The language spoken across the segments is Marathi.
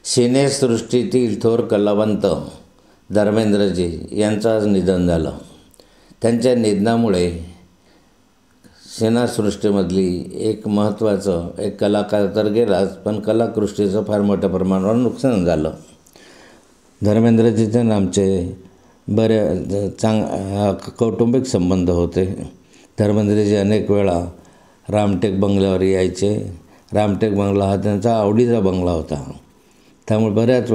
सिनेसृष्टीतील थोर कलावंत धर्मेंद्रजी यांचं आज निधन झालं. त्यांच्या निधनामुळे सिनेसृष्टीमधली एक महत्त्वाचं एक कलाकार तर गेलाच, पण कलाकृष्टीचं फार मोठ्या प्रमाणावर नुकसान झालं. धर्मेंद्रजीचे आमचे कौटुंबिक संबंध होते. धर्मेंद्रजी अनेक वेळा रामटेक बंगल्यावर यायचे. रामटेक बंगला हा त्यांचा आवडीचा बंगला होता. त्यामुळे बऱ्याच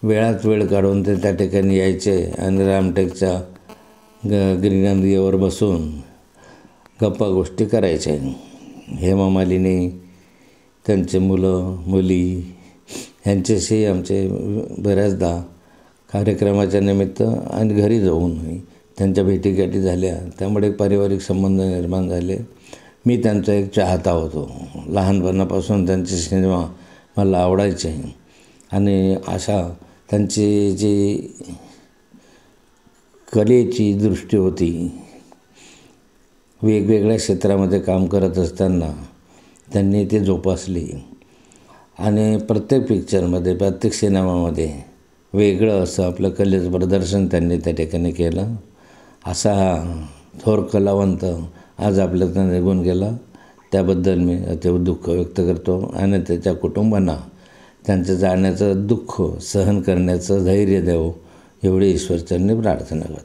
वेळात वेळ काढून ते त्या ठिकाणी यायचे आणि रामटेकच्या गिरिनंदीवर बसून गप्पा गोष्टी करायचे. हेमा मालिनी, त्यांचे मुलं मुली यांच्याशी आमचे बऱ्याचदा कार्यक्रमाच्या निमित्त आणि घरी जाऊन त्यांच्या भेटीगाठी झाल्या. त्यामुळे पारिवारिक संबंध निर्माण झाले. मी त्यांचा एक चाहता होतो. लहानपणापासून त्यांचे सिनेमा मला आवडायचे आणि अशा त्यांची जी कलेची दृष्टी होती, वेगवेगळ्या क्षेत्रामध्ये काम करत असताना त्यांनी ते जोपासली आणि प्रत्येक पिक्चरमध्ये, प्रत्येक सिनेमामध्ये वेगळं असं आपलं कलेचं प्रदर्शन त्यांनी त्या ठिकाणी केलं. असा हा थोर कलावंत आज आपल्यातून निघून गेला. त्याबद्दल मी अतीव दुःख व्यक्त करतो आणि त्याच्या कुटुंबांना त्यांचं जाण्याचं दुःख सहन करण्याचं धैर्य द्यावं एवढी ईश्वरचरणी प्रार्थना करतो.